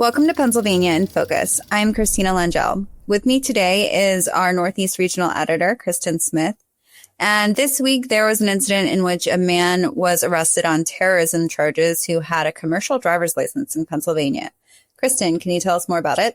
Welcome to Pennsylvania in Focus. I'm Christina Langell. With me today is our Northeast Regional Editor, Kristen Smith. And this week, there was an incident in which a man was arrested on terrorism charges who had a commercial driver's license in Pennsylvania. Kristen, can you tell us more about it?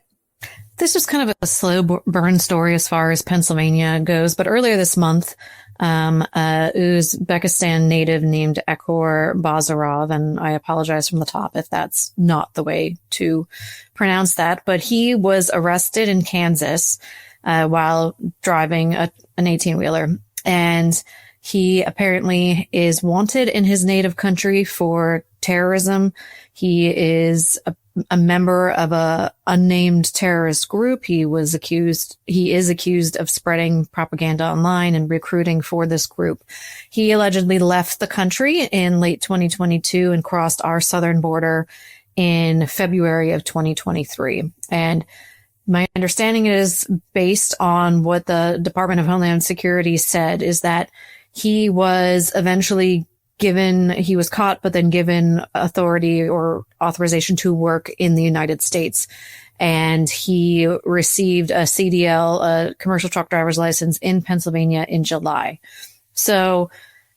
This was kind of a slow burn story as far as Pennsylvania goes. But earlier this month, Uzbekistan native named Ekor Bazarov, and I apologize from the top if that's not the way to pronounce that, but he was arrested in Kansas while driving an 18-wheeler. And he apparently is wanted in his native country for terrorism. He is a member of a unnamed terrorist group. He is accused of spreading propaganda online and recruiting for this group. He allegedly left the country in late 2022 and crossed our southern border in February of 2023. And my understanding is, based on what the Department of Homeland Security said, is that he was eventually he was caught, but then given authority or authorization to work in the United States. And he received a CDL, a commercial truck driver's license, in Pennsylvania in July. So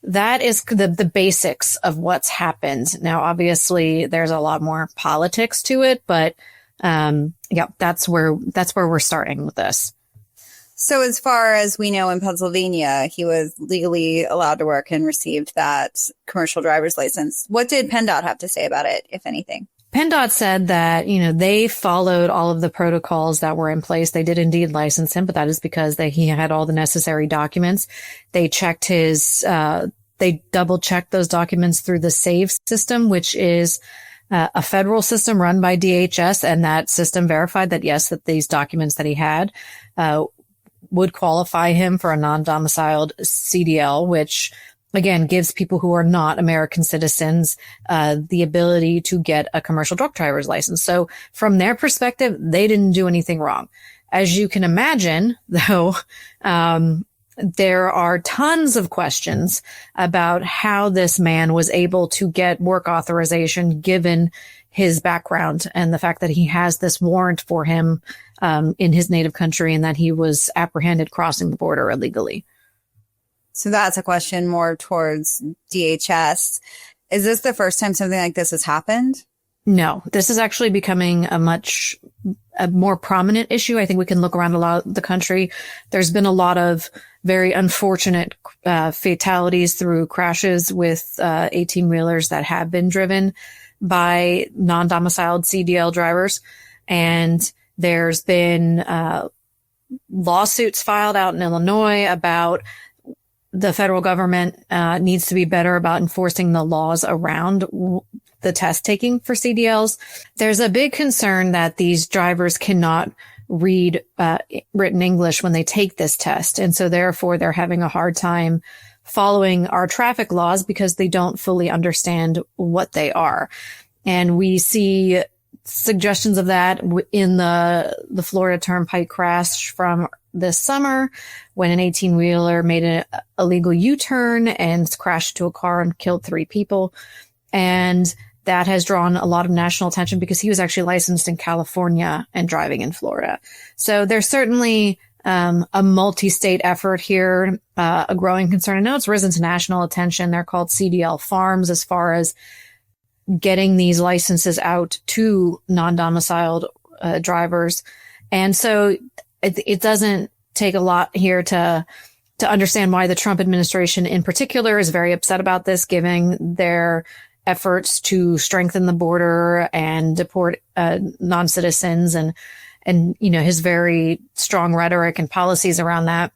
that is the basics of what's happened. Now, obviously, there's a lot more politics to it, but that's where we're starting with this. So as far as we know, in Pennsylvania, he was legally allowed to work and received that commercial driver's license. What did PennDOT have to say about it, if anything? PennDOT said that, they followed all of the protocols that were in place. They did indeed license him, but that is because he had all the necessary documents. They double checked those documents through the SAVE system, which is a federal system run by DHS. And that system verified that, yes, that these documents that he had, would qualify him for a non-domiciled CDL, which again gives people who are not American citizens the ability to get a commercial truck driver's license. So from their perspective, they didn't do anything wrong. As you can imagine, though, there are tons of questions about how this man was able to get work authorization given his background and the fact that he has this warrant for him in his native country and that he was apprehended crossing the border illegally. So that's a question more towards DHS. Is this the first time something like this has happened? No, this is actually becoming a more prominent issue. I think we can look around a lot of the country. There's been a lot of very unfortunate fatalities through crashes with 18-wheelers that have been driven by non-domiciled CDL drivers. And there's been lawsuits filed out in Illinois about the federal government needs to be better about enforcing the laws around the test taking for CDLs. There's a big concern that these drivers cannot read written English when they take this test. And so therefore they're having a hard time following our traffic laws because they don't fully understand what they are. And we see suggestions of that in the Florida Turnpike crash from this summer when an 18-wheeler made an illegal U-turn and crashed into a car and killed 3 people. And that has drawn a lot of national attention because he was actually licensed in California and driving in Florida. So there's certainly a multi-state effort here, a growing concern. I know it's risen to national attention. They're called CDL farms as far as getting these licenses out to non-domiciled drivers. And so it doesn't take a lot here to understand why the Trump administration in particular is very upset about this, given their efforts to strengthen the border and deport non-citizens and his very strong rhetoric and policies around that.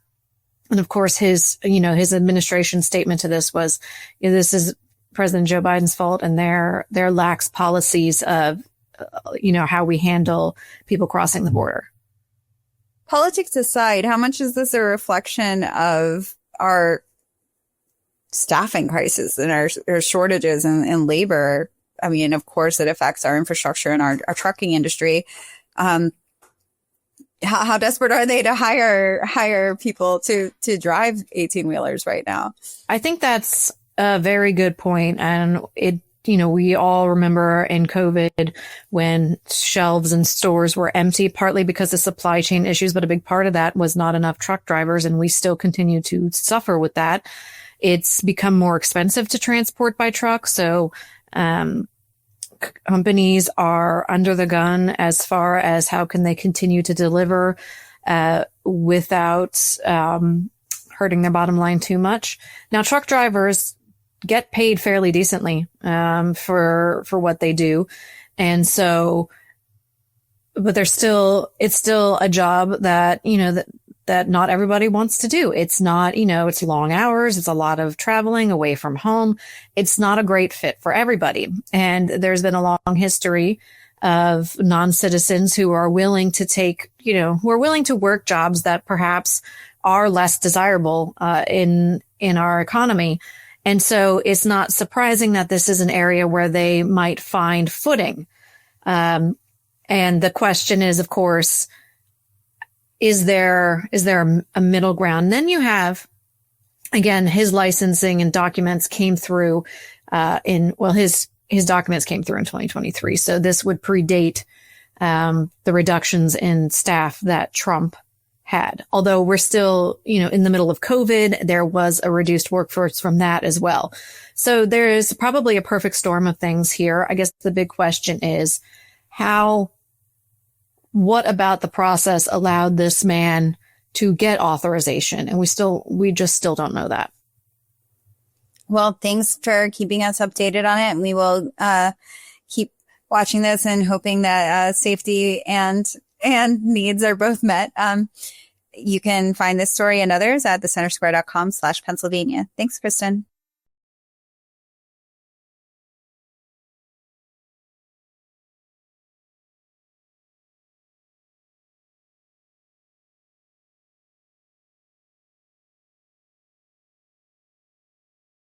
And of course, his administration statement to this was, this is President Joe Biden's fault and their lax policies of, how we handle people crossing the border. Politics aside, how much is this a reflection of our staffing crisis and our shortages in labor? I mean, of course, it affects our infrastructure and our trucking industry. How desperate are they to hire people to drive 18-wheelers right now? I think that's a very good point, and it we all remember in COVID when shelves and stores were empty, partly because of supply chain issues, but a big part of that was not enough truck drivers. And we still continue to suffer with that. It's become more expensive to transport by truck. So, companies are under the gun as far as how can they continue to deliver, without, hurting their bottom line too much. Now, truck drivers get paid fairly decently, for what they do. And so, but it's still a job that, that not everybody wants to do. It's not, it's long hours. It's a lot of traveling away from home. It's not a great fit for everybody. And there's been a long history of non-citizens who are willing to who are willing to work jobs that perhaps are less desirable, in our economy. And so it's not surprising that this is an area where they might find footing. And the question is, of course, is there a middle ground? Then you have, again, his licensing and documents came through, his documents came through in 2023. So this would predate, the reductions in staff that Trump had. Although we're still, in the middle of COVID, there was a reduced workforce from that as well. So there is probably a perfect storm of things here. I guess the big question is what about the process allowed this man to get authorization? And we just still don't know that. Well, thanks for keeping us updated on it. And we will, keep watching this and hoping that, safety and needs are both met. You can find this story and others at thecentersquare.com/Pennsylvania. Thanks, Kristen.